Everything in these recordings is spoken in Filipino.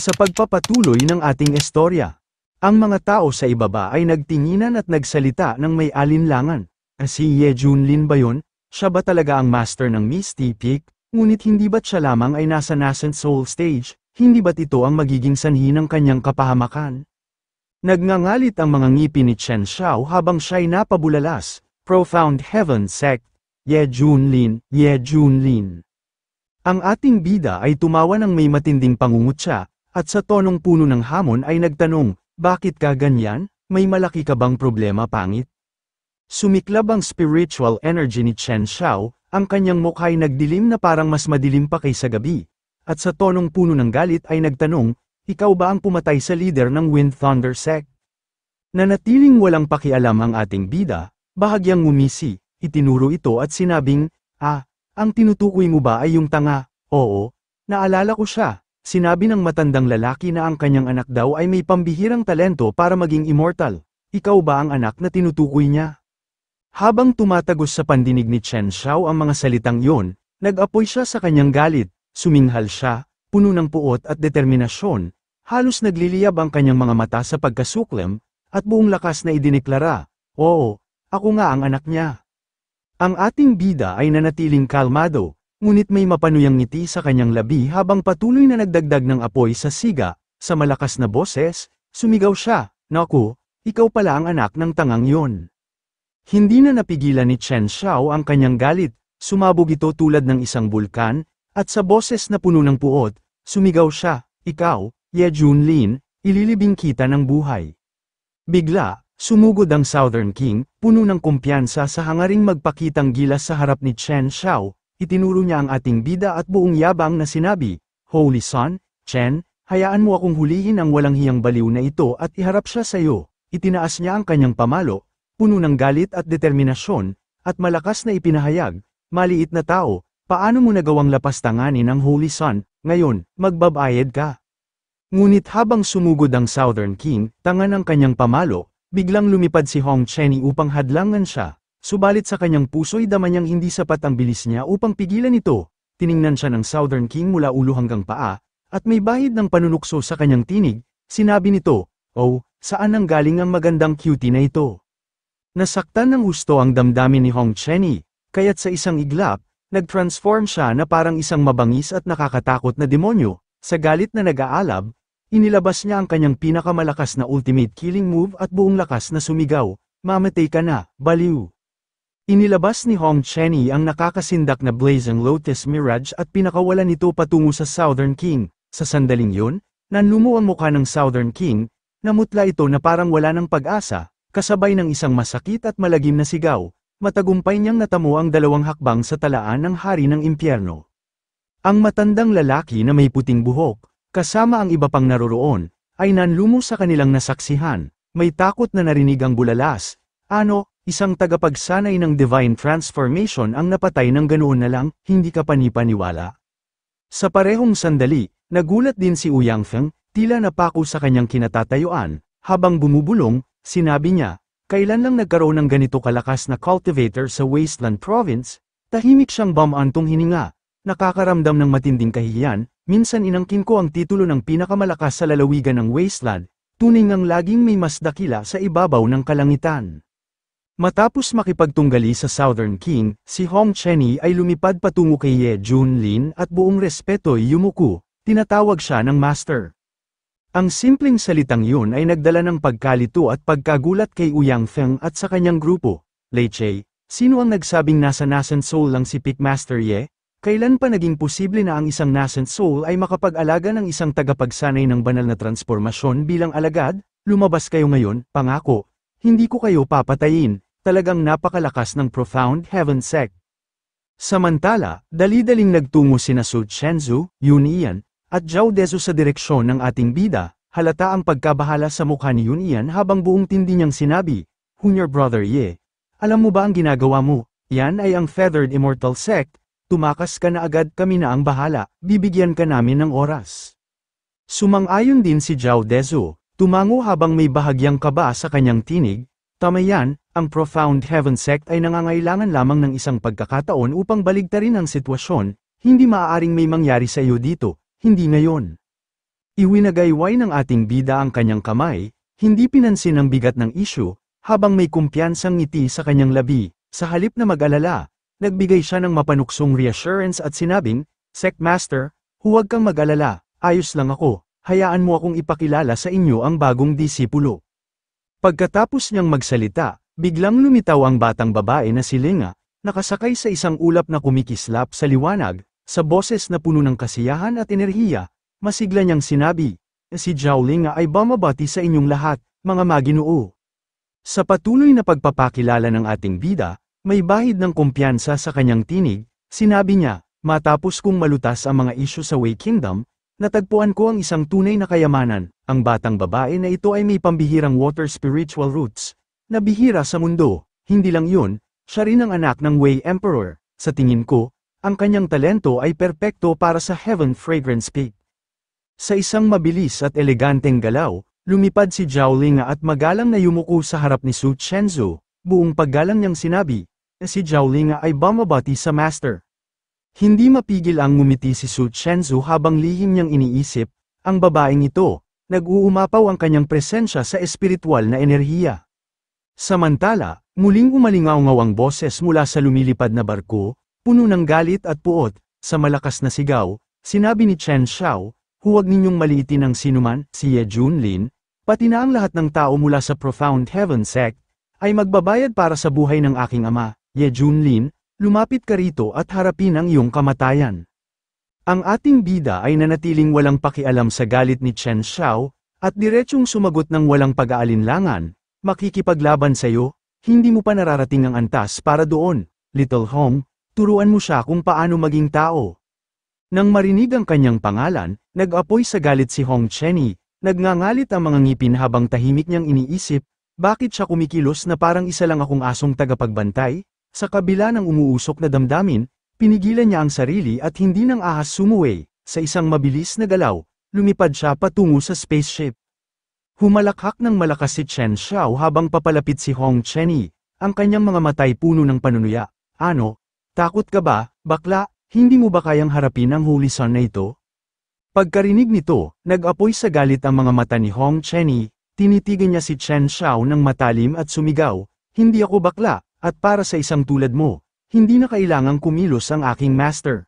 Sa pagpapatuloy ng ating istorya, ang mga tao sa ibaba ay nagtinginan at nagsalita ng may alinlangan. Si Ye Junlin ba yun? Siya ba talaga ang master ng Misty Peak? Ngunit hindi ba't siya lamang ay nasa nascent soul stage? Hindi ba't ito ang magiging sanhi ng kanyang kapahamakan? Nagngangalit ang mga ngipin ni Chen Xiao habang siya'y napabulalas. Profound Heaven Sect, Ye Junlin, Ye Junlin. Ang ating bida ay tumawa ng may matinding pangungutya, at sa tonong puno ng hamon ay nagtanong, bakit ka ganyan? May malaki ka bang problema pangit? Sumiklab ang spiritual energy ni Chen Xiao, ang kanyang mukha'y nagdilim na parang mas madilim pa kaysa gabi. At sa tonong puno ng galit ay nagtanong, ikaw ba ang pumatay sa leader ng Wind Thunder Sect? Nanatiling walang pakialam ang ating bida, bahagyang ngumisi, itinuro ito at sinabing, ang tinutukoy mo ba ay yung tanga? Oo, naalala ko siya. Sinabi ng matandang lalaki na ang kanyang anak daw ay may pambihirang talento para maging immortal. Ikaw ba ang anak na tinutukoy niya? Habang tumatagos sa pandinig ni Chen Xiao ang mga salitang yon, nag-apoy siya sa kanyang galit, suminghal siya, puno ng puot at determinasyon, halos nagliliyab ang kanyang mga mata sa pagkasuklem, at buong lakas na idineklara, oo, ako nga ang anak niya. Ang ating bida ay nanatiling kalmado, ngunit may mapanuyang ngiti sa kanyang labi habang patuloy na nagdagdag ng apoy sa siga, sa malakas na boses, sumigaw siya, naku, ikaw pala ang anak ng tangang yon. Hindi na napigilan ni Chen Xiao ang kanyang galit, sumabog ito tulad ng isang bulkan, at sa boses na puno ng puot, sumigaw siya, ikaw, Ye Junlin, ililibing kita ng buhay. Bigla, sumugod ang Southern King, puno ng kumpiyansa sa hangaring magpakitang gilas sa harap ni Chen Xiao. Itinuro niya ang ating bida at buong yabang na sinabi, Holy Son, Chen, hayaan mo akong hulihin ang walang hiyang baliw na ito at iharap siya sa iyo. Itinaas niya ang kanyang pamalo, puno ng galit at determinasyon, at malakas na ipinahayag, maliit na tao, paano mo nagawang lapastanganin ang Holy Son, ngayon, magbabayad ka. Ngunit habang sumugod ang Southern King, tangan ang kanyang pamalo, biglang lumipad si Hong Chenny upang hadlangan siya. Subalit sa kanyang puso'y dama niyang hindi sapat ang bilis niya upang pigilan ito. Tiningnan siya ng Southern King mula ulo hanggang paa, at may bahid ng panunukso sa kanyang tinig. Sinabi nito, oh, saan ang galing ang magandang cutie na ito? Nasaktan ng husto ang damdamin ni Hong Chenny, kaya't sa isang iglap, nag-transform siya na parang isang mabangis at nakakatakot na demonyo. Sa galit na nag-aalab, inilabas niya ang kanyang pinakamalakas na ultimate killing move at buong lakas na sumigaw, mamatay ka na, baliw. Inilabas ni Hong Chenny ang nakakasindak na Blazing Lotus Mirage at pinakawalan ito patungo sa Southern King. Sa sandaling yun, nanlumo ang mukha ng Southern King, namutla ito na parang wala ng pag-asa, kasabay ng isang masakit at malagim na sigaw. Matagumpay niyang natamo ang 2 hakbang sa talaan ng hari ng impyerno. Ang matandang lalaki na may puting buhok, kasama ang iba pang naroroon, ay nanlumo sa kanilang nasaksihan. May takot na narinig ang bulalas. Isang tagapagsanay ng Divine Transformation ang napatay ng ganoon na lang, hindi ka panipaniwala. Sa parehong sandali, nagulat din si Ouyang Feng, tila napako sa kanyang kinatatayuan. Habang bumubulong, sinabi niya, kailan lang nagkaroon ng ganito kalakas na cultivator sa Wasteland Province? Tahimik siyang bumantong hininga. Nakakaramdam ng matinding kahihiyan, minsan inangkin ko ang titulo ng pinakamalakas sa lalawigan ng Wasteland, tunay ngang laging may mas dakila sa ibabaw ng kalangitan. Matapos makipagtunggali sa Southern King, si Hong Chenny ay lumipad patungo kay Ye Junlin at buong respeto'y yumuko, tinatawag siya ng master. Ang simpleng salitang yun ay nagdala ng pagkalito at pagkagulat kay Ouyang Feng at sa kanyang grupo. Lei Che, sino ang nagsabing nasa nascent soul lang si Peak Master Ye? Kailan pa naging posible na ang isang nascent soul ay makapag-alaga ng isang tagapagsanay ng banal na transformasyon bilang alagad? Lumabas kayo ngayon, pangako. Hindi ko kayo papatayin. Talagang napakalakas ng Profound Heaven Sect. Samantala, dali-daling nagtungo sina Su Chenzu, Yun Ian, at Zhao Dezu sa direksyon ng ating bida. Halata ang pagkabahala sa mukha ni Yun Ian habang buong tindi niyang sinabi, Junior Brother Ye, alam mo ba ang ginagawa mo? Yan ay ang Feathered Immortal Sect, tumakas ka na agad, kami na ang bahala, bibigyan ka namin ng oras. Sumang-ayon din si Zhao Dezu, tumango habang may bahagyang kaba sa kanyang tinig. Tama yan, ang Profound Heaven Sect ay nangangailangan lamang ng isang pagkakataon upang baligtarin ang sitwasyon, hindi maaaring may mangyari sa iyo dito, hindi ngayon. Iwinagayway ng ating bida ang kanyang kamay, hindi pinansin ang bigat ng issue, habang may kumpiyansang ngiti sa kanyang labi, sa halip na mag-alala, nagbigay siya ng mapanuksong reassurance at sinabing, Sect Master, huwag kang mag-alala, ayos lang ako, hayaan mo akong ipakilala sa inyo ang bagong disipulo. Pagkatapos niyang magsalita, biglang lumitaw ang batang babae na si Linga, nakasakay sa isang ulap na kumikislap sa liwanag, sa boses na puno ng kasiyahan at enerhiya, masigla niyang sinabi, si Zhao Linga ay bumabati sa inyong lahat, mga maginoo. Sa patuloy na pagpapakilala ng ating bida, may bahid ng kumpiyansa sa kanyang tinig, sinabi niya, matapos kong malutas ang mga isyu sa Wei Kingdom, natagpuan ko ang isang tunay na kayamanan, ang batang babae na ito ay may pambihirang water spiritual roots, na bihira sa mundo, hindi lang yun, siya rin ang anak ng Wei Emperor, sa tingin ko, ang kanyang talento ay perpekto para sa Heaven Fragrance Peak. Sa isang mabilis at eleganteng galaw, lumipad si Zhao Linga at magalang na yumuko sa harap ni Su Chenzu, buong paggalang niyang sinabi, si Zhao Linga ay bumabati sa Master. Hindi mapigil ang ngumiti si Su Chenzu habang lihim niyang iniisip, ang babaeng ito, nag-uumapaw ang kanyang presensya sa espiritual na enerhiya. Samantala, muling umalingaw-ngaw ang boses mula sa lumilipad na barko, puno ng galit at puot, sa malakas na sigaw, sinabi ni Chen Xiao, huwag ninyong maliitin ang sinuman, si Ye Junlin, pati na ang lahat ng tao mula sa Profound Heaven Sect, ay magbabayad para sa buhay ng aking ama, Ye Junlin, lumapit ka rito at harapin ang iyong kamatayan. Ang ating bida ay nanatiling walang pakialam sa galit ni Chen Xiao, at diretsyong sumagot ng walang pag-aalinlangan, makikipaglaban sa'yo, hindi mo pa nararating ang antas para doon, Little Hong, turuan mo siya kung paano maging tao. Nang marinig ang kanyang pangalan, nag-apoy sa galit si Hong Chenny, nagngangalit ang mga ngipin habang tahimik niyang iniisip, bakit siya kumikilos na parang isa lang akong asong tagapagbantay? Sa kabila ng umuusok na damdamin, pinigilan niya ang sarili at hindi nang ahas sumuway, sa isang mabilis na galaw, lumipad siya patungo sa spaceship. Humalakhak ng malakas si Chen Xiao habang papalapit si Hong Chenny, ang kanyang mga matay puno ng panunuya. Ano? Takot ka ba, bakla? Hindi mo ba kayang harapin ang Holy Sun na ito? Pagkarinig nito, nag-apoy sa galit ang mga mata ni Hong Chenny, tinitigan niya si Chen Xiao ng matalim at sumigaw, hindi ako bakla, at para sa isang tulad mo, hindi na kailangang kumilos ang aking master.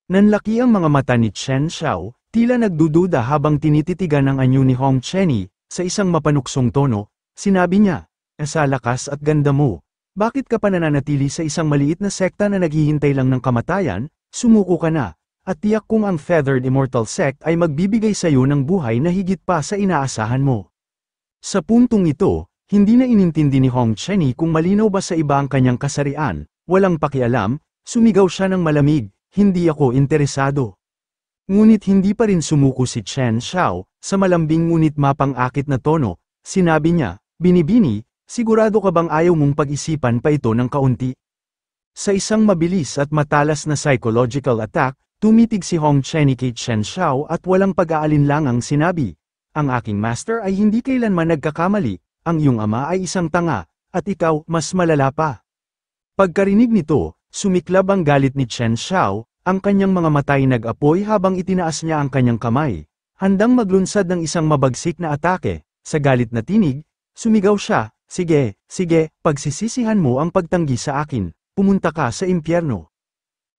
Nanlaki ang mga mata ni Chen Xiao, tila nagdududa habang tinititigan ang anyo ni Hong Chenny, sa isang mapanuksong tono, sinabi niya, sa lakas at ganda mo. Bakit ka pa nananatili sa isang maliit na sekta na naghihintay lang ng kamatayan? Sumuko ka na, at tiyak kung ang Feathered Immortal Sect ay magbibigay sa iyo ng buhay na higit pa sa inaasahan mo. Sa puntong ito, hindi na inintindi ni Hong Chenny kung malinaw ba sa iba ang kanyang kasarian, walang pakialam, sumigaw siya ng malamig, hindi ako interesado. Ngunit hindi pa rin sumuko si Chen Xiao, sa malambing ngunit mapang-akit na tono, sinabi niya, binibini, sigurado ka bang ayaw mong pag-isipan pa ito ng kaunti? Sa isang mabilis at matalas na psychological attack, tumitig si Hong Chenny kay Chen Xiao at walang pag-aalinlangang sinabi, ang aking master ay hindi kailanman nagkakamali, ang iyong ama ay isang tanga, at ikaw, mas malala pa. Pagkarinig nito, sumiklab ang galit ni Chen Xiao, ang kanyang mga matay nag-apoy habang itinaas niya ang kanyang kamay, handang maglunsad ng isang mabagsik na atake, sa galit na tinig, sumigaw siya, sige, pagsisisihan mo ang pagtanggi sa akin, pumunta ka sa impyerno.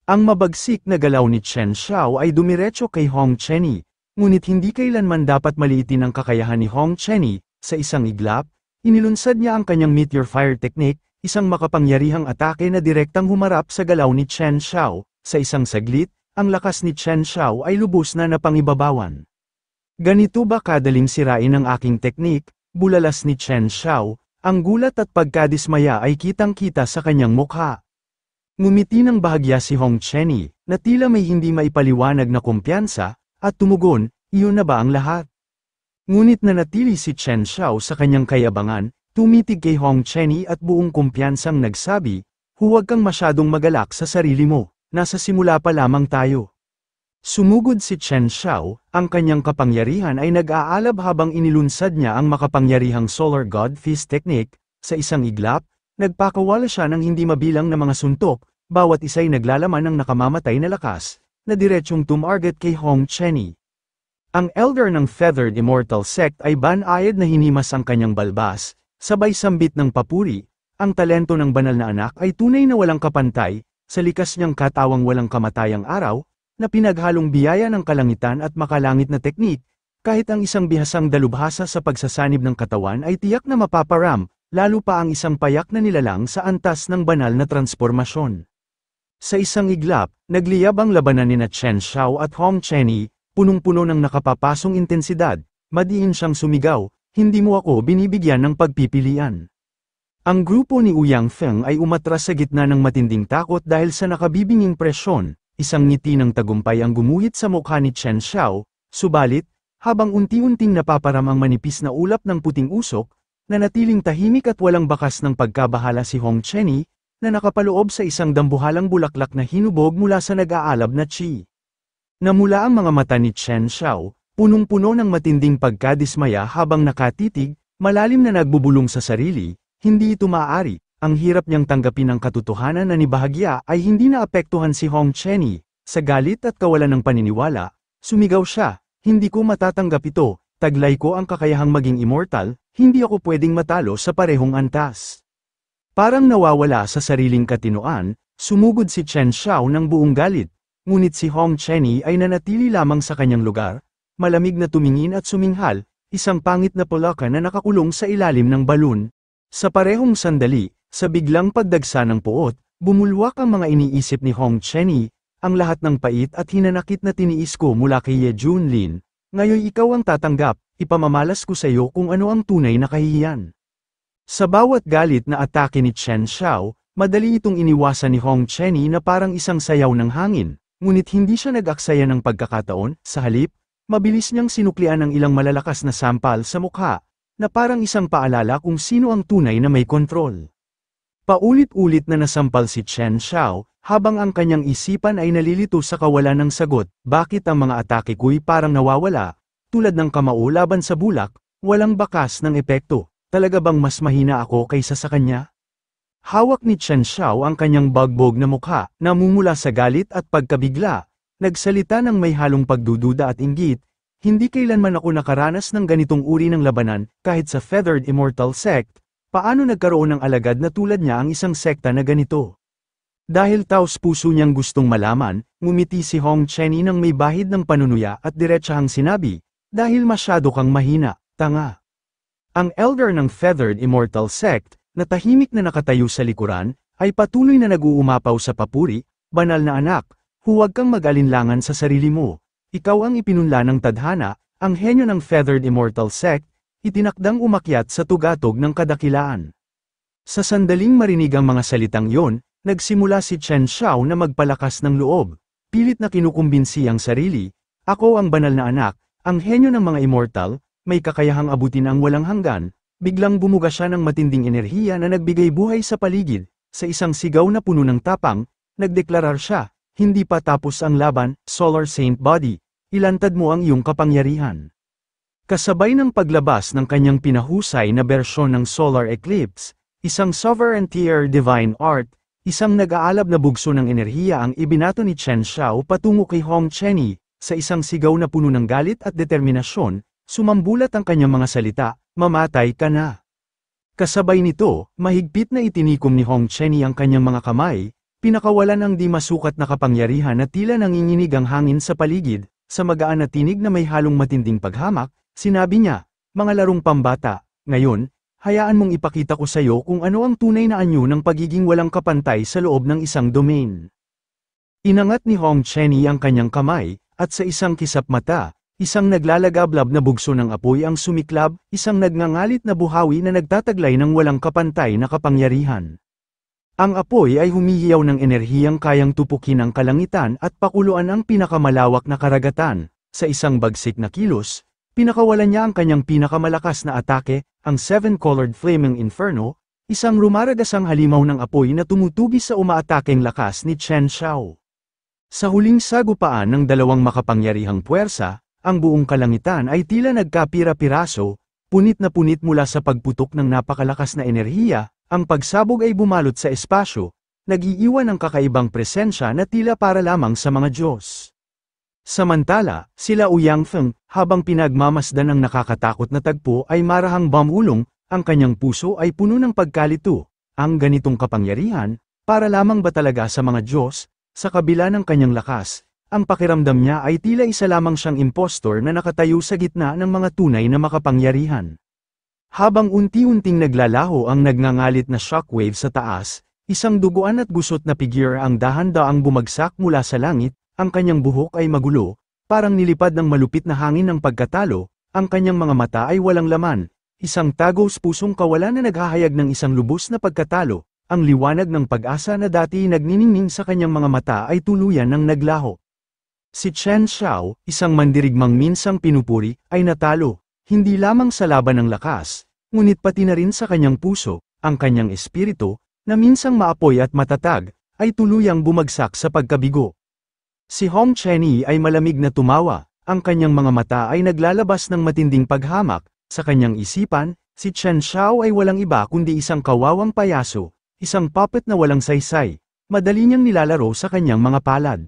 Ang mabagsik na galaw ni Chen Xiao ay dumiretso kay Hong Chenny, ngunit hindi kailanman dapat maliitin ang kakayahan ni Hong Chenny, sa isang iglap, inilunsad niya ang kanyang meteor fire technique, isang makapangyarihang atake na direktang humarap sa galaw ni Chen Xiao, sa isang saglit, ang lakas ni Chen Xiao ay lubos na napangibabawan. Ganito ba kadaling sirain ang aking teknik? Bulalas ni Chen Xiao, ang gulat at pagkadismaya ay kitang-kita sa kanyang mukha. Ngumiti ng bahagya si Hong Chenny, na tila may hindi maipaliwanag na kumpiyansa, at tumugon, iyon na ba ang lahat? Ngunit nanatili si Chen Xiao sa kanyang kayabangan, tumitig kay Hong Chenny at buong kumpiyansang nagsabi, huwag kang masyadong magalak sa sarili mo, nasa simula pa lamang tayo. Sumugod si Chen Xiao, ang kanyang kapangyarihan ay nag-aalab habang inilunsad niya ang makapangyarihang Solar God Fist Technique, sa isang iglap, nagpakawala siya ng hindi mabilang na mga suntok, bawat isa'y naglalaman ng nakamamatay na lakas, na diretsyong tumarget kay Hong Chenny. Ang elder ng Feathered Immortal Sect ay banayad na hinimas ang kanyang balbas, sabay sambit ng papuri. Ang talento ng banal na anak ay tunay na walang kapantay, sa likas niyang katawang walang kamatayang araw, na pinaghalong biyaya ng kalangitan at makalangit na teknik, kahit ang isang bihasang dalubhasa sa pagsasanib ng katawan ay tiyak na mapaparam, lalo pa ang isang payak na nilalang sa antas ng banal na transformasyon. Sa isang iglap, nagliyab ang labanan nina Chen Xiao at Hong Chenny, punong-puno ng nakapapasong intensidad, madiin siyang sumigaw, hindi mo ako binibigyan ng pagpipilian. Ang grupo ni Ouyang Feng ay umatras sa gitna ng matinding takot dahil sa nakabibinging presyon, isang ngiti ng tagumpay ang gumuhit sa mukha ni Chen Xiao, subalit, habang unti-unting napaparam ang manipis na ulap ng puting usok, nanatiling tahimik at walang bakas ng pagkabahala si Hong Chenny, na nakapaloob sa isang dambuhalang bulaklak na hinubog mula sa nag-aalab na qi. Namula ang mga mata ni Chen Xiao, punong-puno ng matinding pagkadismaya habang nakatitig, malalim na nagbubulong sa sarili. Hindi ito maaari, ang hirap niyang tanggapin ang katotohanan na ni bahagya ay hindi naapektuhan si Hong Chenny. Sa galit at kawalan ng paniniwala, sumigaw siya, hindi ko matatanggap ito, taglay ko ang kakayahang maging immortal, hindi ako pwedeng matalo sa parehong antas. Parang nawawala sa sariling katinoan, sumugod si Chen Xiao ng buong galit, ngunit si Hong Chenny ay nanatili lamang sa kanyang lugar, malamig na tumingin at suminghal, isang pangit na polaka na nakakulong sa ilalim ng balon. Sa parehong sandali, sa biglang pagdagsa ng puot, bumulwak ang mga iniisip ni Hong Chenny, ang lahat ng pait at hinanakit na tiniis ko mula kay Ye Junlin. Ngayon ikaw ang tatanggap, ipamamalas ko sa iyo kung ano ang tunay na kahihiyan. Sa bawat galit na atake ni Chen Xiao, madali itong iniwasan ni Hong Chenny na parang isang sayaw ng hangin, ngunit hindi siya nag-aksaya ng pagkakataon, sa halip, mabilis niyang sinuklian ang ilang malalakas na sampal sa mukha, na parang isang paalala kung sino ang tunay na may kontrol. Paulit-ulit na nasampal si Chen Xiao, habang ang kanyang isipan ay nalilito sa kawalan ng sagot, bakit ang mga atake ko'y parang nawawala, tulad ng kamao laban sa bulak, walang bakas ng epekto, talaga bang mas mahina ako kaysa sa kanya? Hawak ni Chen Xiao ang kanyang bagbog na mukha, namumula sa galit at pagkabigla, nagsalita ng may halong pagdududa at inggit, hindi kailanman ako nakaranas ng ganitong uri ng labanan, kahit sa Feathered Immortal Sect, paano nagkaroon ng alagad na tulad niya ang isang sekta na ganito? Dahil taos puso niyang gustong malaman, ngumiti si Hong Chenny ng may bahid ng panunuya at diretsahang sinabi, dahil masyado kang mahina, tanga. Ang elder ng Feathered Immortal Sect, na tahimik na nakatayo sa likuran, ay patuloy na nag-uumapaw sa papuri, banal na anak, huwag kang mag-alinlangan sa sarili mo. Ikaw ang ipinunla ng tadhana, ang henyo ng Feathered Immortal Sect, itinakdang umakyat sa tugatog ng kadakilaan. Sa sandaling marinig ang mga salitang yon, nagsimula si Chen Xiao na magpalakas ng loob, pilit na kinukumbinsi ang sarili, ako ang banal na anak, ang henyo ng mga immortal, may kakayahang abutin ang walang hanggan, biglang bumuga siya ng matinding enerhiya na nagbigay buhay sa paligid, sa isang sigaw na puno ng tapang, nagdeklarar siya, hindi pa tapos ang laban, Solar Saint Body. Ilantad mo ang iyong kapangyarihan. Kasabay ng paglabas ng kanyang pinahusay na bersyon ng Solar Eclipse, isang Sovereign-tier Divine Art, isang nag-aalab na bugso ng enerhiya ang ibinato ni Chen Xiao patungo kay Hong Chenny, sa isang sigaw na puno ng galit at determinasyon, sumambulat ang kanyang mga salita, mamatay ka na. Kasabay nito, mahigpit na itinikom ni Hong Chenny ang kanyang mga kamay, pinakawalan ang di masukat na kapangyarihan na tila nanginginig ang hangin sa paligid. Sa magaan na tinig na may halong matinding paghamak, sinabi niya, mga larong pambata, ngayon, hayaan mong ipakita ko sa iyo kung ano ang tunay na anyo ng pagiging walang kapantay sa loob ng isang domain. Inangat ni Hong Chenny ang kanyang kamay, at sa isang kisap mata, isang naglalagablab na bugso ng apoy ang sumiklab, isang nagngangalit na buhawi na nagtataglay ng walang kapantay na kapangyarihan. Ang apoy ay humihiyaw ng enerhiyang kayang tupukin ang kalangitan at pakuluan ang pinakamalawak na karagatan. Sa isang bagsik na kilos, pinakawalan niya ang kanyang pinakamalakas na atake, ang Seven-Colored Flaming Inferno, isang rumaragasang halimaw ng apoy na tumutugis sa umaatakeng lakas ni Chen Xiao. Sa huling sagupaan ng dalawang makapangyarihang puwersa, ang buong kalangitan ay tila nagkapira-piraso, punit na punit mula sa pagputok ng napakalakas na enerhiya. Ang pagsabog ay bumalot sa espasyo, nag-iiwan ng kakaibang presensya na tila para lamang sa mga Diyos. Samantala, sila Ouyang Feng, habang pinagmamasdan ang nakakatakot na tagpo ay marahang bamulong, ang kanyang puso ay puno ng pagkalito. Ang ganitong kapangyarihan, para lamang ba talaga sa mga Diyos, sa kabila ng kanyang lakas, ang pakiramdam niya ay tila isa lamang siyang impostor na nakatayo sa gitna ng mga tunay na makapangyarihan. Habang unti-unting naglalaho ang nagngangalit na shockwave sa taas, isang duguan at gusot na figure ang dahan-daang bumagsak mula sa langit. Ang kanyang buhok ay magulo, parang nilipad ng malupit na hangin ng pagkatalo, ang kanyang mga mata ay walang laman, isang tagos pusong kawalan na naghahayag ng isang lubos na pagkatalo, ang liwanag ng pag-asa na dati nagniningning sa kanyang mga mata ay tuluyan ng naglaho. Si Chen Xiao, isang mandirigmang minsang pinupuri, ay natalo, hindi lamang sa laban ng lakas, ngunit pati na rin sa kanyang puso, ang kanyang espiritu, na minsang maapoy at matatag, ay tuluyang bumagsak sa pagkabigo. Si Hong Chenyi ay malamig na tumawa, ang kanyang mga mata ay naglalabas ng matinding paghamak, sa kanyang isipan, si Chen Xiao ay walang iba kundi isang kawawang payaso, isang puppet na walang saysay, madali niyang nilalaro sa kanyang mga palad.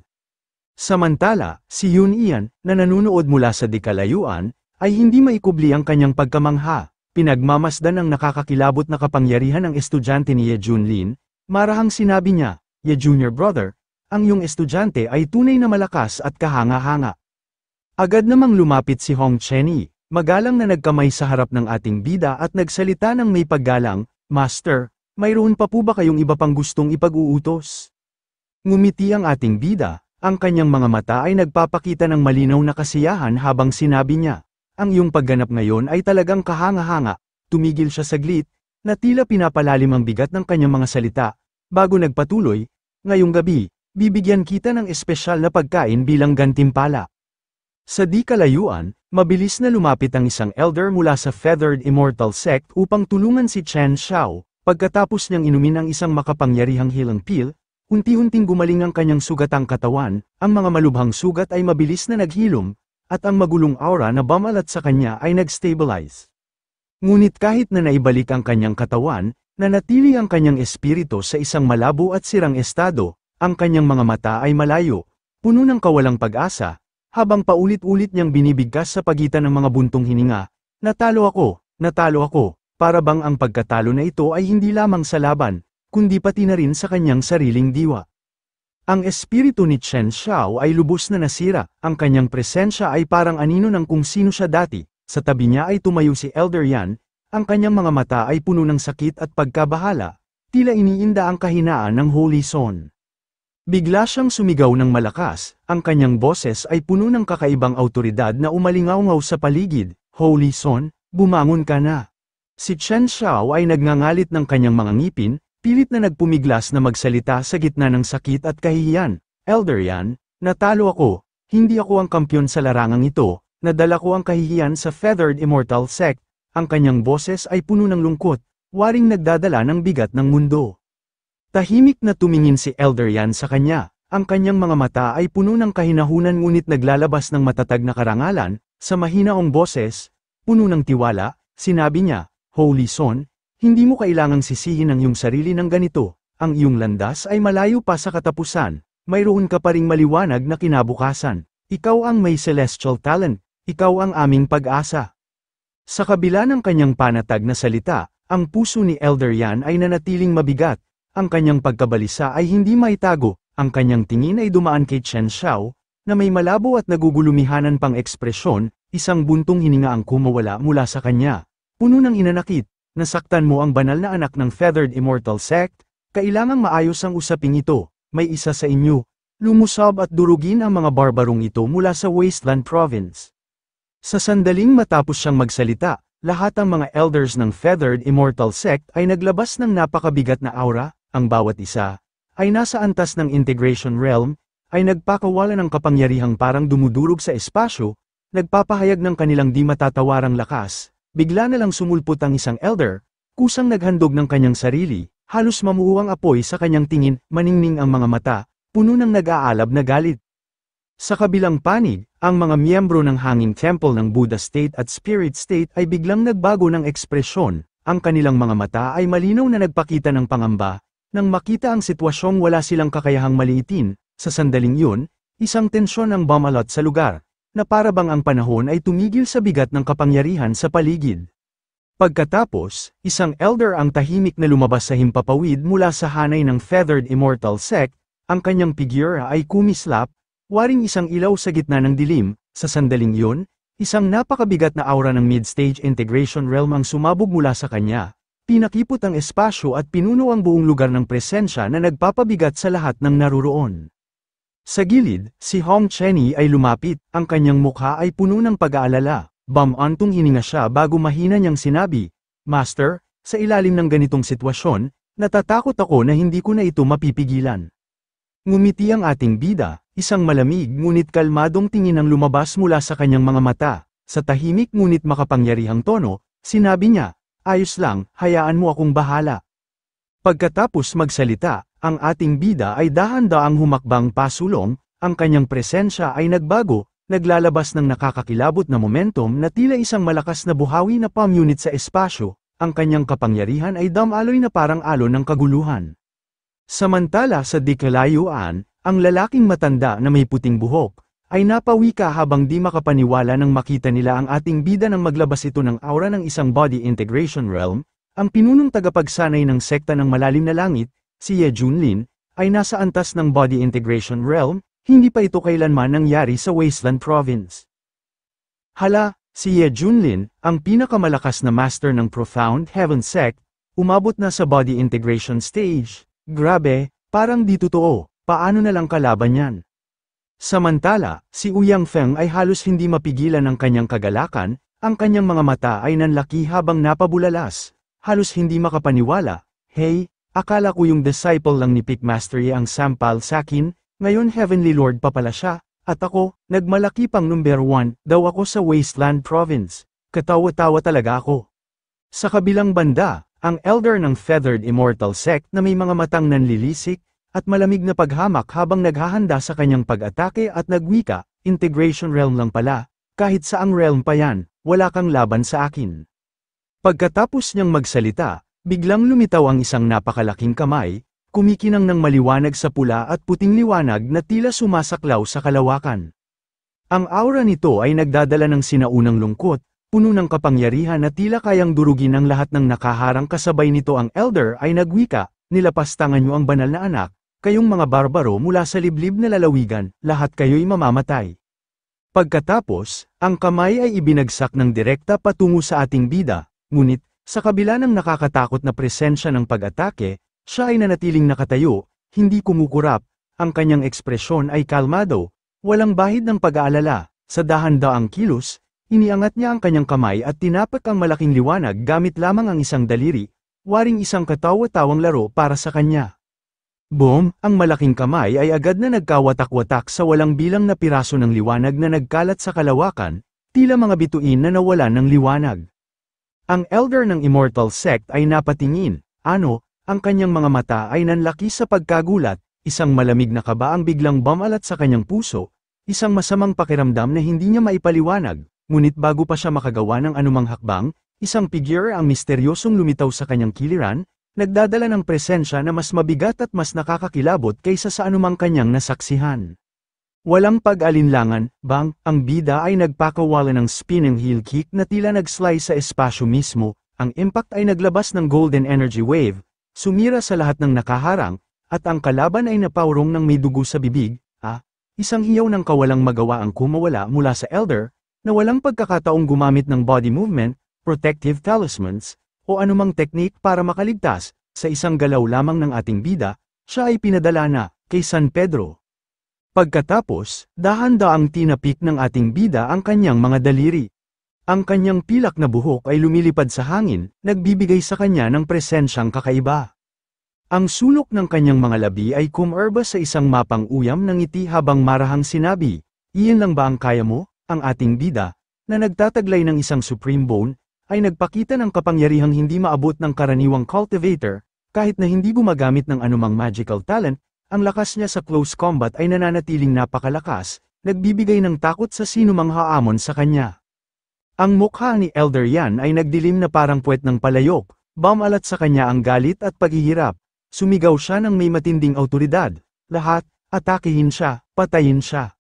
Samantala, si Yun Ian, na nanunood mula sa dikalayuan, ay hindi maikubli ang kanyang pagkamangha, pinagmamasdan ang nakakakilabot na kapangyarihan ng estudyante ni Ye Junlin, marahang sinabi niya, Ye Junior Brother, ang iyong estudyante ay tunay na malakas at kahanga-hanga. Agad namang lumapit si Hong Chenyi, magalang na nagkamay sa harap ng ating bida at nagsalita ng may paggalang, Master, mayroon pa po ba kayong iba pang gustong ipag-uutos? Ngumiti ang ating bida, ang kanyang mga mata ay nagpapakita ng malinaw na kasiyahan habang sinabi niya, ang iyong pagganap ngayon ay talagang kahanga-hanga. Tumigil siya saglit, na tila pinapalalim ang bigat ng kanyang mga salita, bago nagpatuloy, ngayong gabi, bibigyan kita ng espesyal na pagkain bilang gantimpala. Sa di kalayuan, mabilis na lumapit ang isang elder mula sa Feathered Immortal Sect upang tulungan si Chen Xiao. Pagkatapos niyang inumin ang isang makapangyarihang healing pill, unti-unting gumaling ang kanyang sugatang katawan, ang mga malubhang sugat ay mabilis na naghilom, at ang magulong aura na bumalat sa kanya ay nag-stabilize. Ngunit kahit na naibalik ang kanyang katawan, nanatili ang kanyang espiritu sa isang malabo at sirang estado. Ang kanyang mga mata ay malayo, puno ng kawalang pag-asa, habang paulit-ulit niyang binibigkas sa pagitan ng mga buntong hininga, natalo ako, para bang ang pagkatalo na ito ay hindi lamang sa laban, kundi pati na rin sa kanyang sariling diwa. Ang espiritu ni Chen Xiao ay lubos na nasira, ang kanyang presensya ay parang anino ng kung sino siya dati, sa tabi niya ay tumayo si Elder Yan, ang kanyang mga mata ay puno ng sakit at pagkabahala, tila iniinda ang kahinaan ng Holy Son. Bigla siyang sumigaw ng malakas, ang kanyang boses ay puno ng kakaibang awtoridad na umalingaw-ngaw sa paligid, Holy Son, bumangon ka na. Si Chen Xiao ay nagngangalit ng kanyang mga ngipin, pilit na nagpumiglas na magsalita sa gitna ng sakit at kahihiyan, Elder Yan, natalo ako, hindi ako ang kampyon sa larangang ito, nadala ko ang kahihiyan sa Feathered Immortal Sect, ang kanyang boses ay puno ng lungkot, waring nagdadala ng bigat ng mundo. Tahimik na tumingin si Elder Yan sa kanya, ang kanyang mga mata ay puno ng kahinahunan ngunit naglalabas ng matatag na karangalan, sa mahinaong boses, puno ng tiwala, sinabi niya, Holy Son, hindi mo kailangang sisihin ang iyong sarili ng ganito, ang iyong landas ay malayo pa sa katapusan, mayroon ka pa ring maliwanag na kinabukasan, ikaw ang may celestial talent, ikaw ang aming pag-asa. Sa kabila ng kanyang panatag na salita, ang puso ni Elder Yan ay nanatiling mabigat. Ang kanyang pagkabalisa ay hindi maitago, ang kanyang tingin ay dumaan kay Chen Xiao, na may malabo at nagugulumihanan pang ekspresyon, isang buntong hininga ang kumawala mula sa kanya. Puno ng inanakit, nasaktan mo ang banal na anak ng Feathered Immortal Sect, kailangang maayos ang usaping ito, may isa sa inyo, lumusab at durugin ang mga barbarong ito mula sa Wasteland Province. Sa sandaling matapos siyang magsalita, lahat ang mga elders ng Feathered Immortal Sect ay naglabas ng napakabigat na aura. Ang bawat isa, ay nasa antas ng Integration Realm, ay nagpakawala ng kapangyarihang parang dumudurog sa espasyo, nagpapahayag ng kanilang di matatawarang lakas, bigla na lang sumulpot ang isang elder, kusang naghandog ng kanyang sarili, halos mamuuang apoy sa kanyang tingin, maningning ang mga mata, puno ng nag-aalab na galit. Sa kabilang panig, ang mga miyembro ng Hanging Temple ng Buddha State at Spirit State ay biglang nagbago ng ekspresyon, ang kanilang mga mata ay malinaw na nagpakita ng pangamba. Nang makita ang sitwasyong wala silang kakayahang maliitin, sa sandaling yun, Isang tensyon ang bumalot sa lugar, na para bang ang panahon ay tumigil sa bigat ng kapangyarihan sa paligid. Pagkatapos, isang elder ang tahimik na lumabas sa himpapawid mula sa hanay ng Feathered Immortal Sect, ang kanyang figura ay kumislap, waring isang ilaw sa gitna ng dilim. Sa sandaling yun, isang napakabigat na aura ng mid-stage integration realm ang sumabog mula sa kanya. Pinakipot ang espasyo at pinuno ang buong lugar ng presensya na nagpapabigat sa lahat ng naruroon. Sa gilid, si Hong Chenny ay lumapit, ang kanyang mukha ay puno ng pag-aalala. Bumantong hininga siya bago mahina niyang sinabi, "Master, sa ilalim ng ganitong sitwasyon, natatakot ako na hindi ko na ito mapipigilan." Ngumiti ang ating bida, isang malamig ngunit kalmadong tingin ang lumabas mula sa kanyang mga mata. Sa tahimik ngunit makapangyarihang tono, sinabi niya, "Ayos lang, hayaan mo akong bahala." Pagkatapos magsalita, ang ating bida ay dahan-daang humakbang pasulong, ang kanyang presensya ay nagbago, naglalabas ng nakakakilabot na momentum na tila isang malakas na buhawi na palm unit sa espasyo, ang kanyang kapangyarihan ay damaloy na parang alon ng kaguluhan. Samantala sa di kalayuan, ang lalaking matanda na may puting buhok, ay napawika habang di makapaniwala nang makita nila ang ating bida nang maglabas ito ng aura ng isang body integration realm, ang pinunong tagapagsanay ng sekta ng malalim na langit, si Ye Junlin, ay nasa antas ng body integration realm, hindi pa ito kailanman nangyari sa Wasteland Province. Hala, si Ye Junlin, ang pinakamalakas na master ng Profound Heaven Sect, umabot na sa body integration stage. Grabe, parang di totoo, paano na lang kalaban yan? Samantala, si Ouyang Feng ay halos hindi mapigilan ang kanyang kagalakan, ang kanyang mga mata ay nanlaki habang napabulalas, halos hindi makapaniwala. "Hey, akala ko yung disciple lang ni Pickmaster Ye ang sampal sakin, ngayon Heavenly Lord pa pala siya, at ako, nagmalaki pang number 1 daw ako sa Wasteland Province." Katawa-tawa talaga ako. Sa kabilang banda, ang elder ng Feathered Immortal Sect na may mga matang nanlilisik, at malamig na paghamak habang naghahanda sa kanyang pag-atake at nagwika, "Integration realm lang pala, kahit saang realm pa yan, wala kang laban sa akin." Pagkatapos niyang magsalita, biglang lumitaw ang isang napakalaking kamay, kumikinang ng maliwanag sa pula at puting liwanag na tila sumasaklaw sa kalawakan. Ang aura nito ay nagdadala ng sinaunang lungkot, puno ng kapangyarihan na tila kayang durugin ang lahat ng nakaharang. Kasabay nito ang elder ay nagwika, "Nilapastangan niyo ang banal na anak, kayong mga barbaro mula sa liblib na lalawigan, lahat kayo'y mamamatay." Pagkatapos, ang kamay ay ibinagsak ng direkta patungo sa ating bida, ngunit, sa kabila ng nakakatakot na presensya ng pag-atake, siya ay nanatiling nakatayo, hindi kumukurap, ang kanyang ekspresyon ay kalmado, walang bahid ng pag-aalala. Sa dahan-daang kilos, iniangat niya ang kanyang kamay at tinapak ang malaking liwanag gamit lamang ang isang daliri, waring isang katawa-tawang laro para sa kanya. Boom! Ang malaking kamay ay agad na nagkawatak-watak sa walang bilang na piraso ng liwanag na nagkalat sa kalawakan, tila mga bituin na nawalan ng liwanag. Ang elder ng Immortal Sect ay napatingin, ang kanyang mga mata ay nanlaki sa pagkagulat, isang malamig na kaba ang biglang bumalat sa kanyang puso, isang masamang pakiramdam na hindi niya maipaliwanag, ngunit bago pa siya makagawa ng anumang hakbang, isang figure ang misteryosong lumitaw sa kanyang kiliran, nagdadala ng presensya na mas mabigat at mas nakakakilabot kaysa sa anumang kanyang nasaksihan. Walang pag-alinlangan, ang bida ay nagpakawala ng spinning heel kick na tila nag-slice sa espasyo mismo, ang impact ay naglabas ng golden energy wave, sumira sa lahat ng nakaharang, at ang kalaban ay napaurong ng may dugo sa bibig. Isang hiyaw ng kawalang magawa ang kumawala mula sa elder, na walang pagkakataong gumamit ng body movement, protective talismans, o anumang teknik para makaligtas. Sa isang galaw lamang ng ating bida, siya ay pinadala na kay San Pedro. Pagkatapos, dahan-daang tinapik ng ating bida ang kanyang mga daliri. Ang kanyang pilak na buhok ay lumilipad sa hangin, nagbibigay sa kanya ng presensyang kakaiba. Ang sulok ng kanyang mga labi ay kumerba sa isang mapang uyam ng ngiti habang marahang sinabi, "Iyan lang ba ang kaya mo?" Ang ating bida, na nagtataglay ng isang supreme bone, ay nagpakita ng kapangyarihang hindi maabot ng karaniwang cultivator, kahit na hindi gumagamit ng anumang magical talent, ang lakas niya sa close combat ay nananatiling napakalakas, nagbibigay ng takot sa sinumang haamon sa kanya. Ang mukha ni Elder Yan ay nagdilim na parang puwet ng palayok, bumalat sa kanya ang galit at paghihirap. Sumigaw siya ng may matinding awtoridad, "Lahat, atakihin siya, patayin siya.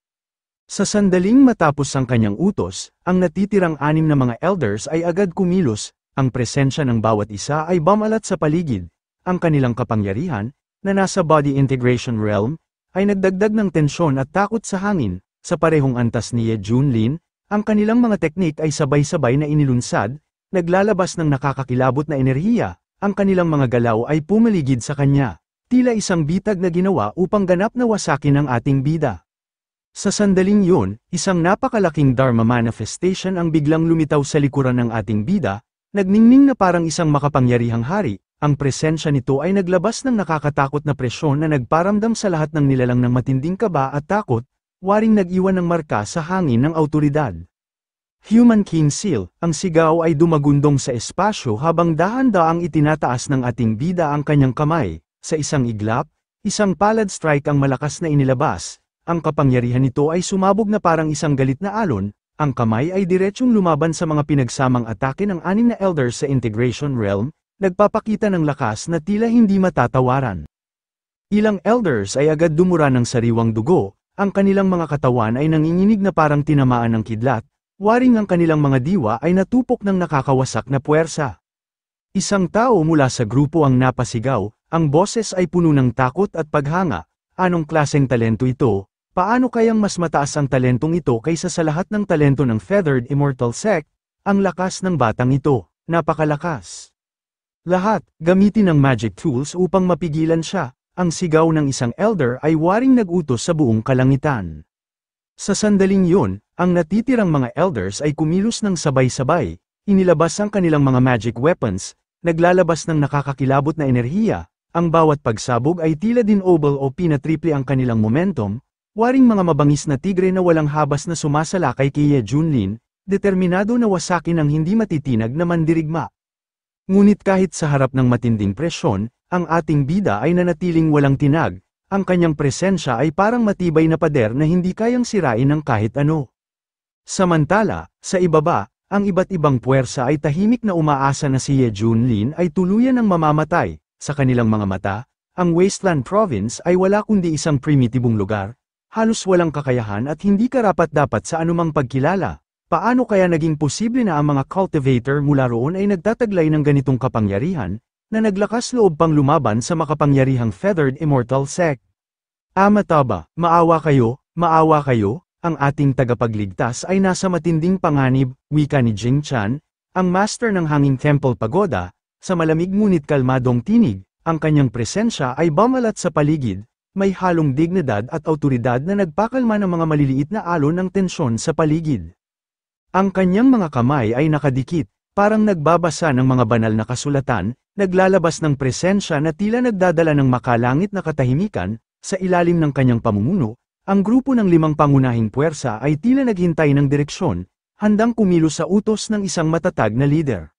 Sa sandaling matapos ang kanyang utos, ang natitirang 6 na mga elders ay agad kumilos, ang presensya ng bawat isa ay bumalat sa paligid. Ang kanilang kapangyarihan, na nasa body integration realm, ay nagdagdag ng tensyon at takot sa hangin. Sa parehong antas ni Ye Junlin, ang kanilang mga teknik ay sabay-sabay na inilunsad, naglalabas ng nakakakilabot na enerhiya, ang kanilang mga galaw ay pumaligid sa kanya. Tila isang bitag na ginawa upang ganap na wasakin ang ating bida. Sa sandaling yun, isang napakalaking Dharma manifestation ang biglang lumitaw sa likuran ng ating bida, nagningning na parang isang makapangyarihang hari. Ang presensya nito ay naglabas ng nakakatakot na presyon na nagparamdam sa lahat ng nilalang ng matinding kaba at takot, waring nag-iwan ng marka sa hangin ng awtoridad. Human King Seal, ang sigaw ay dumagundong sa espasyo habang dahan-daang itinataas ng ating bida ang kanyang kamay. Sa isang iglap, isang palad strike ang malakas na inilabas. Ang kapangyarihan nito ay sumabog na parang isang galit na alon, ang kamay ay diretsyong lumaban sa mga pinagsamang atake ng 6 na elders sa integration realm, nagpapakita ng lakas na tila hindi matatawaran. Ilang elders ay agad dumura ng sariwang dugo, ang kanilang mga katawan ay nanginginig na parang tinamaan ng kidlat, waring ang kanilang mga diwa ay natupok ng nakakawasak na puwersa. Isang tao mula sa grupo ang napasigaw, ang boses ay puno ng takot at paghanga. Anong klaseng talento ito? Paano kayang mas mataas ang talentong ito kaysa sa lahat ng talento ng Feathered Immortal Sect? Ang lakas ng batang ito, napakalakas. Lahat, gamitin ang magic tools upang mapigilan siya. Ang sigaw ng isang elder ay waring nag-utos sa buong kalangitan. Sa sandaling yun, ang natitirang mga elders ay kumilos ng sabay-sabay, inilabas ang kanilang mga magic weapons, naglalabas ng nakakakilabot na enerhiya, ang bawat pagsabog ay tila din obol o pinatriple ang kanilang momentum, waring mga mabangis na tigre na walang habas na sumasalakay kay Ye Junlin, determinado na wasakin ang hindi matitinag na mandirigma. Ngunit kahit sa harap ng matinding presyon, ang ating bida ay nanatiling walang tinag, ang kanyang presensya ay parang matibay na pader na hindi kayang sirain ng kahit ano. Samantala, sa ibaba, ang iba't ibang puwersa ay tahimik na umaasa na si Ye Junlin ay tuluyan ng mamamatay. Sa kanilang mga mata, ang Wasteland Province ay wala kundi isang primitibong lugar, halos walang kakayahan at hindi karapat-dapat sa anumang pagkilala. Paano kaya naging posible na ang mga cultivator mula roon ay nagtataglay ng ganitong kapangyarihan, na naglakas loob pang lumaban sa makapangyarihang Feathered Immortal Sect? Amataba, maawa kayo, ang ating tagapagligtas ay nasa matinding panganib, wika ni Jing Chan, ang master ng Hanging Temple Pagoda, sa malamig ngunit kalmadong tinig, ang kanyang presensya ay bumalat sa paligid, may halong dignidad at awtoridad na nagpakalma ng mga maliliit na alon ng tensyon sa paligid. Ang kanyang mga kamay ay nakadikit, parang nagbabasa ng mga banal na kasulatan, naglalabas ng presensya na tila nagdadala ng makalangit na katahimikan. Sa ilalim ng kanyang pamumuno, ang grupo ng 5 pangunahing puwersa ay tila naghintay ng direksyon, handang kumilos sa utos ng isang matatag na leader.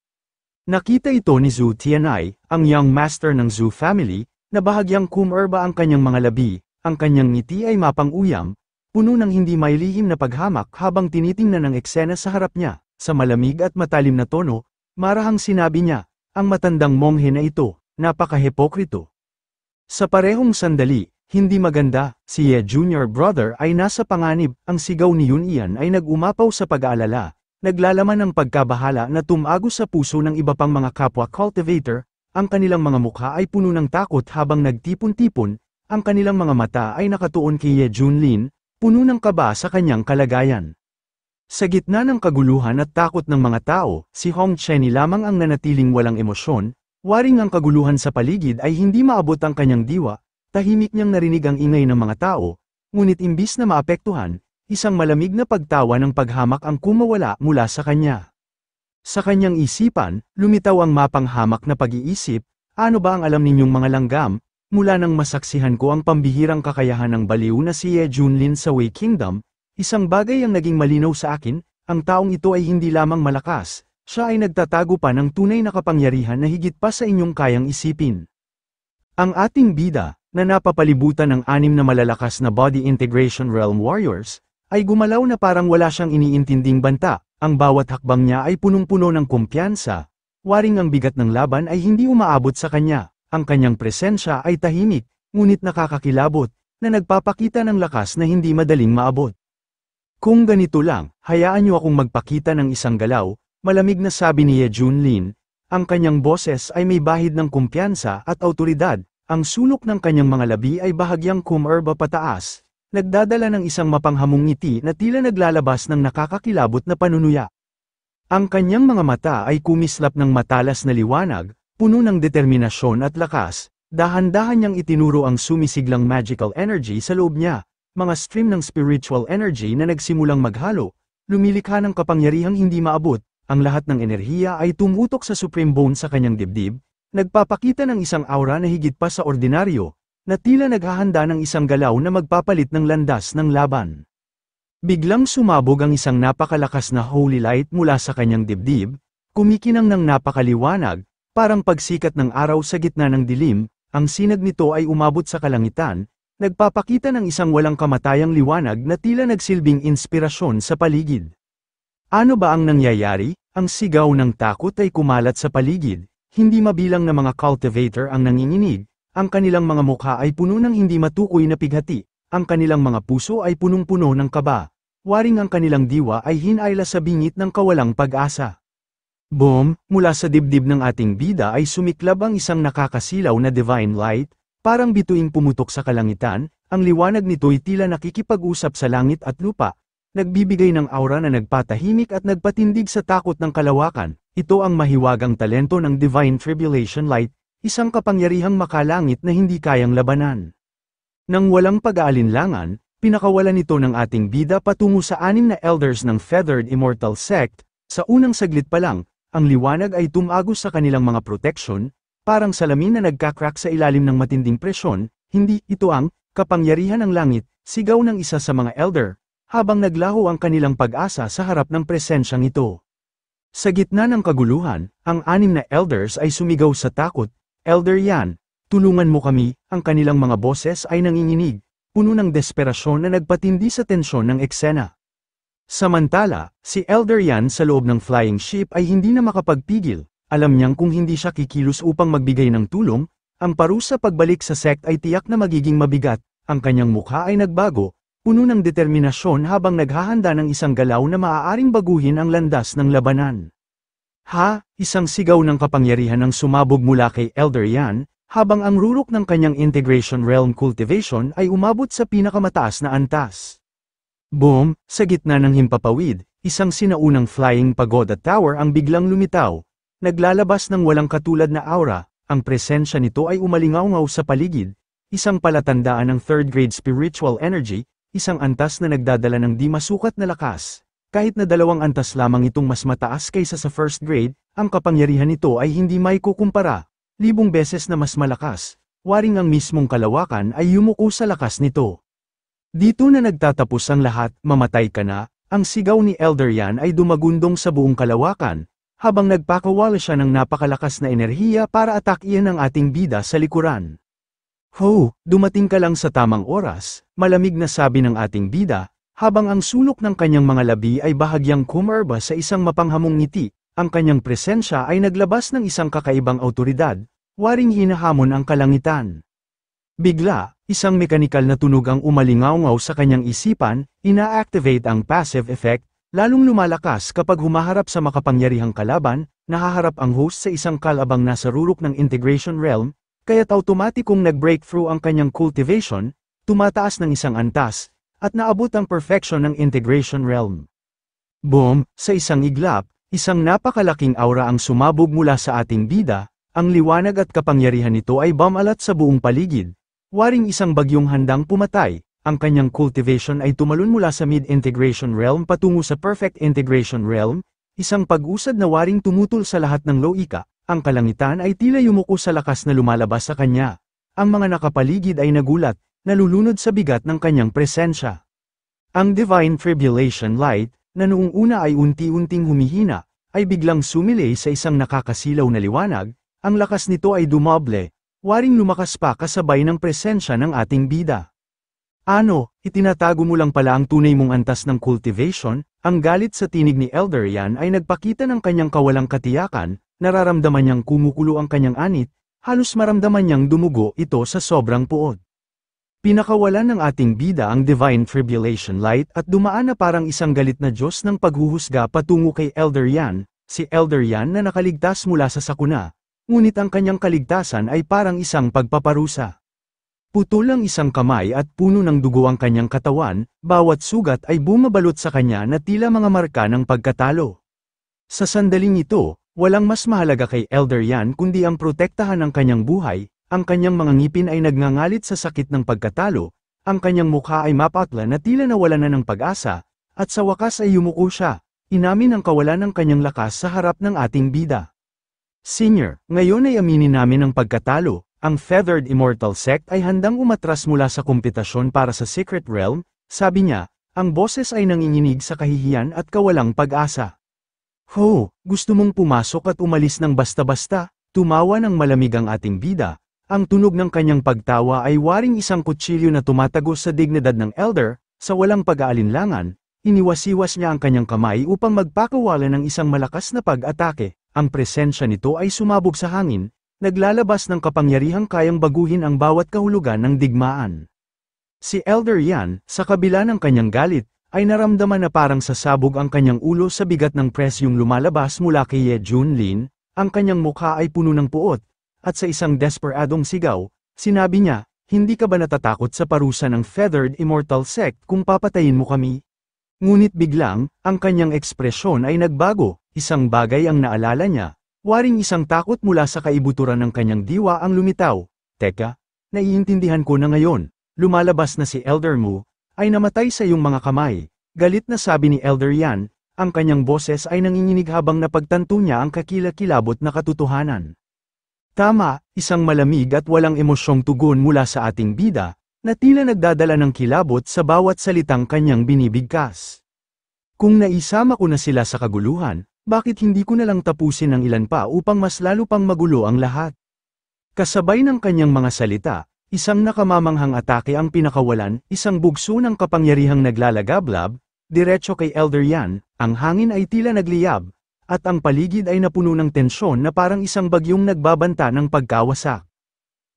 Nakita ito ni Zhu Tianai, ang young master ng Zhu family, na bahagyang kumerba ang kanyang mga labi, ang kanyang ngiti ay mapang-uyam, puno ng hindi may lihim na paghamak habang tinitingnan ang eksena sa harap niya. Sa malamig at matalim na tono, marahang sinabi niya, ang matandang monghe na ito, napaka-hepokrito. Sa parehong sandali, hindi maganda, si Ye Junior Brother ay nasa panganib, ang sigaw ni Yun Ian ay nag-umapaw sa pag-aalala, naglalaman ng pagkabahala na tumago sa puso ng iba pang mga kapwa cultivator. Ang kanilang mga mukha ay puno ng takot habang nagtipon-tipon, ang kanilang mga mata ay nakatuon kay Ye Junlin, puno ng kaba sa kanyang kalagayan. Sa gitna ng kaguluhan at takot ng mga tao, si Hong Chenny lamang ang nanatiling walang emosyon, waring ang kaguluhan sa paligid ay hindi maabot ang kanyang diwa, tahimik niyang narinig ang ingay ng mga tao, ngunit imbis na maapektuhan, isang malamig na pagtawa ng paghamak ang kumawala mula sa kanya. Sa kanyang isipan, lumitaw ang mapanghamak na pag-iisip, ano ba ang alam ninyong mga langgam, mula nang masaksihan ko ang pambihirang kakayahan ng baliw na si Ye Junlin sa Wei Kingdom, isang bagay ang naging malinaw sa akin, ang taong ito ay hindi lamang malakas, siya ay nagtatago pa ng tunay na kapangyarihan na higit pa sa inyong kayang isipin. Ang ating bida, na napapalibutan ng 6 na malalakas na Body Integration Realm Warriors, ay gumalaw na parang wala siyang iniintinding banta. Ang bawat hakbang niya ay punong-puno ng kumpiyansa, waring ang bigat ng laban ay hindi umaabot sa kanya, ang kanyang presensya ay tahimik, ngunit nakakakilabot, na nagpapakita ng lakas na hindi madaling maabot. Kung ganito lang, hayaan niyo akong magpakita ng isang galaw, malamig na sabi ni Ye Junlin. Ang kanyang boses ay may bahid ng kumpiyansa at awtoridad, ang sulok ng kanyang mga labi ay bahagyang kumerba pataas, nagdadala ng isang mapanghamong ngiti na tila naglalabas ng nakakakilabot na panunuya. Ang kanyang mga mata ay kumislap ng matalas na liwanag, puno ng determinasyon at lakas, dahan-dahan niyang itinuro ang sumisiglang magical energy sa loob niya. Mga stream ng spiritual energy na nagsimulang maghalo, lumilikha ng kapangyarihang hindi maabot, ang lahat ng enerhiya ay tumutok sa supreme bone sa kanyang dibdib, nagpapakita ng isang aura na higit pa sa ordinaryo, na tila naghahanda ng isang galaw na magpapalit ng landas ng laban. Biglang sumabog ang isang napakalakas na holy light mula sa kanyang dibdib, kumikinang ng napakaliwanag, parang pagsikat ng araw sa gitna ng dilim, ang sinag nito ay umabot sa kalangitan, nagpapakita ng isang walang kamatayang liwanag na tila nagsilbing inspirasyon sa paligid. Ano ba ang nangyayari? Ang sigaw ng takot ay kumalat sa paligid, hindi mabilang na mga cultivator ang nanginginig, ang kanilang mga mukha ay puno ng hindi matukoy na pighati, ang kanilang mga puso ay punong-puno ng kaba, waring ang kanilang diwa ay hinayla sa bingit ng kawalang pag-asa. Boom, mula sa dibdib ng ating bida ay sumiklab ang isang nakakasilaw na divine light, parang bituing pumutok sa kalangitan, ang liwanag nito'y tila nakikipag-usap sa langit at lupa, nagbibigay ng aura na nagpatahimik at nagpatindig sa takot ng kalawakan. Ito ang mahiwagang talento ng Divine Tribulation Light, isang kapangyarihang makalangit na hindi kayang labanan. Nang walang pag-aalinlangan, pinakawalan nito ng ating bida patungo sa 6 na elders ng Feathered Immortal Sect. Sa unang saglit pa lang, ang liwanag ay tumagos sa kanilang mga protection, parang salamin na nagkakrak sa ilalim ng matinding presyon. Hindi ito ang kapangyarihan ng langit, sigaw ng isa sa mga elder, habang naglaho ang kanilang pag-asa sa harap ng presensyang ito. Sa gitna ng kaguluhan, ang 6 na elders ay sumigaw sa takot, "Elder Yan, tulungan mo kami." Ang kanilang mga boses ay nanginginig, puno ng desperasyon na nagpatindi sa tensyon ng eksena. Samantala, si Elder Yan sa loob ng flying ship ay hindi na makapagpigil. Alam niyang kung hindi siya kikilos upang magbigay ng tulong, ang parusa pagbalik sa sect ay tiyak na magiging mabigat. Ang kanyang mukha ay nagbago, puno ng determinasyon habang naghahanda ng isang galaw na maaaring baguhin ang landas ng labanan. Ha! Isang sigaw ng kapangyarihan ang sumabog mula kay Elder Yan, habang ang rurok ng kanyang Integration Realm Cultivation ay umabot sa pinakamataas na antas. Boom! Sa gitna ng himpapawid, isang sinaunang flying pagoda tower ang biglang lumitaw. Naglalabas ng walang katulad na aura, ang presensya nito ay umalingaw-ngaw sa paligid, isang palatandaan ng third grade spiritual energy, isang antas na nagdadala ng di masukat na lakas. Kahit na 2 antas lamang itong mas mataas kaysa sa first grade, ang kapangyarihan nito ay hindi maikukumpara, 1000 beses na mas malakas, waring ang mismong kalawakan ay yumuko sa lakas nito. Dito na nagtatapos ang lahat, mamatay ka na, ang sigaw ni Elder Yan ay dumagundong sa buong kalawakan, habang nagpakawala siya ng napakalakas na enerhiya para atakihin ang ating bida sa likuran. "Ho, dumating ka lang sa tamang oras," malamig na sabi ng ating bida, habang ang sulok ng kanyang mga labi ay bahagyang kumerba sa isang mapanghamong ngiti, ang kanyang presensya ay naglabas ng isang kakaibang awtoridad, waring hinahamon ang kalangitan. Bigla, isang mekanikal na tunog ang umalingaw-ngaw sa kanyang isipan, ina-activate ang passive effect, lalong lumalakas kapag humaharap sa makapangyarihang kalaban, nahaharap ang host sa isang kalabang nasa rurok ng Integration Realm, kaya't automatikong nag-breakthrough ang kanyang cultivation, tumataas ng isang antas, at naabot ang perfection ng Integration Realm. Boom! Sa isang iglap, isang napakalaking aura ang sumabog mula sa ating bida, ang liwanag at kapangyarihan nito ay bumalat sa buong paligid. Waring isang bagyong handang pumatay, ang kanyang cultivation ay tumalon mula sa mid-integration realm patungo sa perfect integration realm, isang pag-usad na waring tumutol sa lahat ng loika, ang kalangitan ay tila yumuko sa lakas na lumalabas sa kanya. Ang mga nakapaligid ay nagulat, nalulunod sa bigat ng kanyang presensya. Ang Divine Tribulation Light, na noong una ay unti-unting humihina, ay biglang sumilay sa isang nakakasilaw na liwanag, ang lakas nito ay dumoble, waring lumakas pa kasabay ng presensya ng ating bida. "Ano, itinatago mo lang pala ang tunay mong antas ng cultivation?" Ang galit sa tinig ni Elder Yan ay nagpakita ng kanyang kawalang katiyakan, nararamdaman niyang kumukulo ang kanyang anit, halos maramdaman niyang dumugo ito sa sobrang puot. Pinakawalan ng ating bida ang Divine Tribulation Light at dumaan na parang isang galit na Diyos ng paghuhusga patungo kay Elder Yan, si Elder Yan na nakaligtas mula sa sakuna, ngunit ang kanyang kaligtasan ay parang isang pagpaparusa. Putol ang isang kamay at puno ng dugo ang kanyang katawan, bawat sugat ay bumabalot sa kanya na tila mga marka ng pagkatalo. Sa sandaling ito, walang mas mahalaga kay Elder Yan kundi ang protektahan ng kanyang buhay. Ang kanyang mga ngipin ay nagngangalit sa sakit ng pagkatalo, ang kanyang mukha ay mapatla na tila nawala na ng pag-asa, at sa wakas ay yumuko siya, inamin ang kawalan ng kanyang lakas sa harap ng ating bida. Senior, ngayon ay aminin namin ang pagkatalo, ang Feathered Immortal Sect ay handang umatras mula sa kompetisyon para sa Secret Realm, sabi niya, ang boses ay nanginginig sa kahihiyan at kawalang pag-asa. Ho, gusto mong pumasok at umalis ng basta-basta, tumawa ng malamig ang ating bida. Ang tunog ng kanyang pagtawa ay waring isang kutsilyo na tumatagos sa dignidad ng elder, sa walang pag-aalinlangan, iniwasiwas niya ang kanyang kamay upang magpakawala ng isang malakas na pag-atake, ang presensya nito ay sumabog sa hangin, naglalabas ng kapangyarihang kayang baguhin ang bawat kahulugan ng digmaan. Si Elder Yan, sa kabila ng kanyang galit, ay naramdaman na parang sasabog ang kanyang ulo sa bigat ng presyong lumalabas mula kay Ye Junlin, ang kanyang mukha ay puno ng puot, at sa isang desperadong sigaw, sinabi niya, hindi ka ba natatakot sa parusa ng Feathered Immortal Sect kung papatayin mo kami? Ngunit biglang, ang kanyang ekspresyon ay nagbago, isang bagay ang naalala niya, waring isang takot mula sa kaibuturan ng kanyang diwa ang lumitaw. Teka, naiintindihan ko na ngayon, lumalabas na si Elder Mu, ay namatay sa iyong mga kamay. Galit na sabi ni Elder Yan, ang kanyang boses ay nanginginig habang napagtanto niya ang kakilakilabot na katotohanan. Tama, isang malamig at walang emosyong tugon mula sa ating bida, na tila nagdadala ng kilabot sa bawat salitang kanyang binibigkas. Kung naisama ko na sila sa kaguluhan, bakit hindi ko na lang tapusin ang ilan pa upang mas lalo pang magulo ang lahat? Kasabay ng kanyang mga salita, isang nakamamanghang atake ang pinakawalan, isang bugso ng kapangyarihang naglalagablab, diretso kay Elder Yan, ang hangin ay tila nagliyab, at ang paligid ay napuno ng tensyon na parang isang bagyong nagbabanta ng pagkawasak.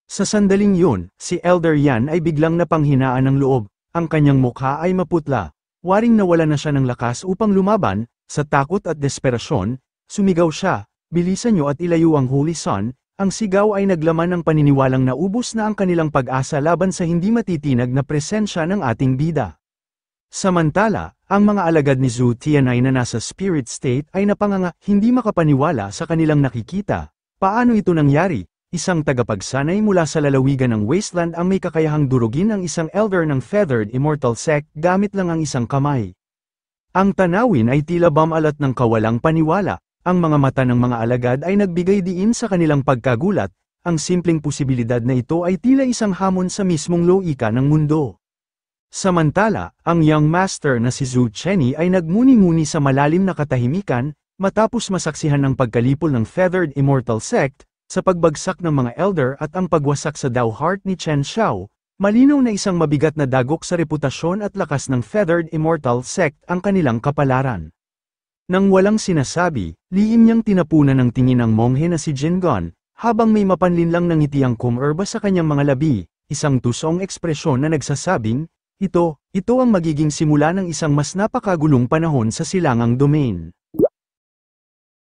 Sa sandaling yun, si Elder Yan ay biglang napanghinaan ng loob, ang kanyang mukha ay maputla, waring nawala na siya ng lakas upang lumaban, sa takot at desperasyon, sumigaw siya, bilisan niyo at ilayo ang Holy Sun, ang sigaw ay naglaman ng paniniwalang naubos na ang kanilang pag-asa laban sa hindi matitinag na presensya ng ating bida. Samantala, ang mga alagad ni Zhu Tianai na nasa spirit state ay napanganga, hindi makapaniwala sa kanilang nakikita. Paano ito nangyari? Isang tagapagsanay mula sa lalawigan ng wasteland ang may kakayahang durugin ang isang elder ng Feathered Immortal Sect gamit lang ang isang kamay. Ang tanawin ay tila bamalat ng kawalang paniwala, ang mga mata ng mga alagad ay nagbigay diin sa kanilang pagkagulat, ang simpleng posibilidad na ito ay tila isang hamon sa mismong loika ng mundo. Samantala, ang young master na si Zhu Chenyi ay nagmuni-muni sa malalim na katahimikan, matapos masaksihan ng pagkalipol ng Feathered Immortal Sect, sa pagbagsak ng mga elder at ang pagwasak sa Dao Heart ni Chen Xiao, malinaw na isang mabigat na dagok sa reputasyon at lakas ng Feathered Immortal Sect ang kanilang kapalaran. Nang walang sinasabi, lihim niyang tinapunan ng tingin ang monghe na si Jin Gon, habang may mapanlinlang ng ngiti ang kumerba sa kanyang mga labi, isang tusong ekspresyon na nagsasabing, ito ang magiging simula ng isang mas napakagulong panahon sa silangang domain.